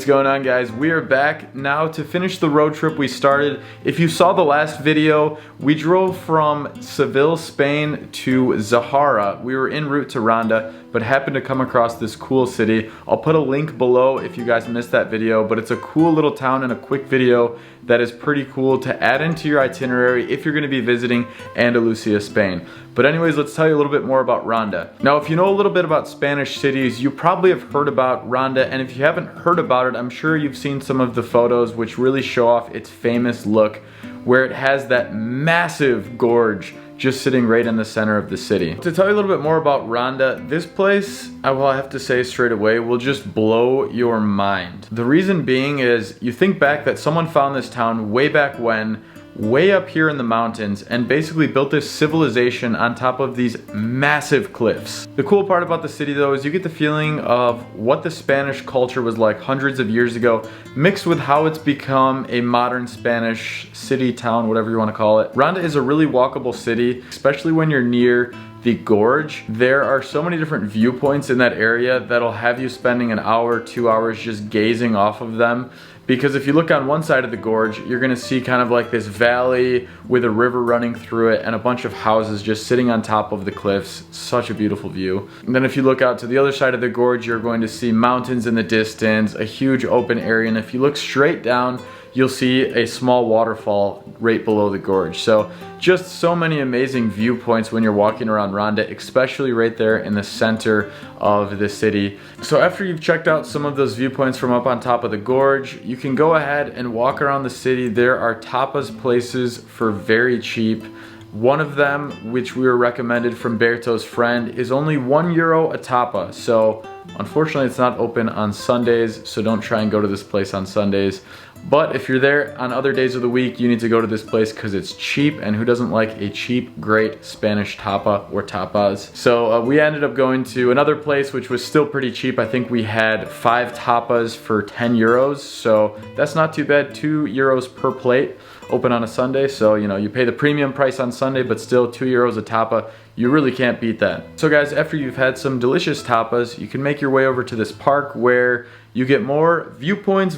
What's going on, guys? We are back now to finish the road trip we started. If you saw the last video, we drove from Seville, Spain to Zahara. We were en route to Ronda, but happened to come across this cool city. I'll put a link below if you guys missed that video, but it's a cool little town and a quick video that is pretty cool to add into your itinerary if you're going to be visiting Andalusia, Spain. But anyways, let's tell you a little bit more about Ronda. Now, if you know a little bit about Spanish cities, you probably have heard about Ronda, and if you haven't heard about it, I'm sure you've seen some of the photos which really show off its famous look, where it has that massive gorge just sitting right in the center of the city. To tell you a little bit more about Ronda, this place, I will have to say straight away, will just blow your mind. The reason being is, you think back that someone found this town way back when, way up here in the mountains, and basically built this civilization on top of these massive cliffs. The cool part about the city though is you get the feeling of what the Spanish culture was like hundreds of years ago, mixed with how it's become a modern Spanish city, town, whatever you want to call it. Ronda is a really walkable city, especially when you're near the gorge. There are so many different viewpoints in that area that'll have you spending an hour, 2 hours just gazing off of them. Because if you look on one side of the gorge, you're gonna see kind of like this valley with a river running through it and a bunch of houses just sitting on top of the cliffs. Such a beautiful view. And then if you look out to the other side of the gorge, you're going to see mountains in the distance, a huge open area, and if you look straight down, you'll see a small waterfall right below the gorge. So just so many amazing viewpoints when you're walking around Ronda, especially right there in the center of the city. So after you've checked out some of those viewpoints from up on top of the gorge, you can go ahead and walk around the city. There are tapas places for very cheap. One of them, which we were recommended from Berto's friend, is only €1 a tapa. So unfortunately it's not open on Sundays, so don't try and go to this place on Sundays. But if you're there on other days of the week, you need to go to this place because it's cheap, and who doesn't like a cheap, great Spanish tapa or tapas? So we ended up going to another place which was still pretty cheap. I think we had 5 tapas for €10, so that's not too bad. €2 per plate, open on a Sunday. So you know, you pay the premium price on Sunday, but still €2 a tapa. You really can't beat that. So guys, after you've had some delicious tapas, you can make your way over to this park where you get more viewpoints,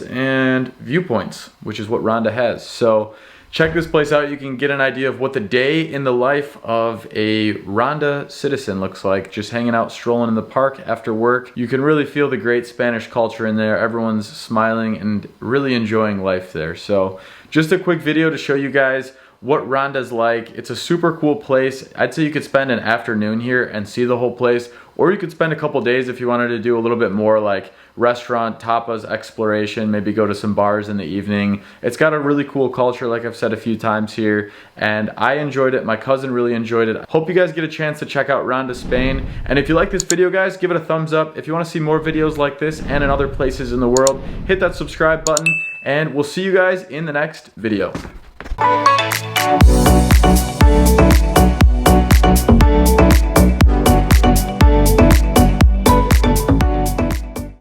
and viewpoints, which is what Ronda has. So check this place out. You can get an idea of what the day in the life of a Ronda citizen looks like, just hanging out, strolling in the park after work. You can really feel the great Spanish culture in there. Everyone's smiling and really enjoying life there. So just a quick video to show you guys what Ronda's like. It's a super cool place. I'd say you could spend an afternoon here and see the whole place, or you could spend a couple days if you wanted to do a little bit more like restaurant, tapas, exploration, maybe go to some bars in the evening. It's got a really cool culture, like I've said a few times here, and I enjoyed it. My cousin really enjoyed it. Hope you guys get a chance to check out Ronda Spain. And if you like this video, guys, give it a thumbs up. If you want to see more videos like this and in other places in the world, hit that subscribe button, and we'll see you guys in the next video.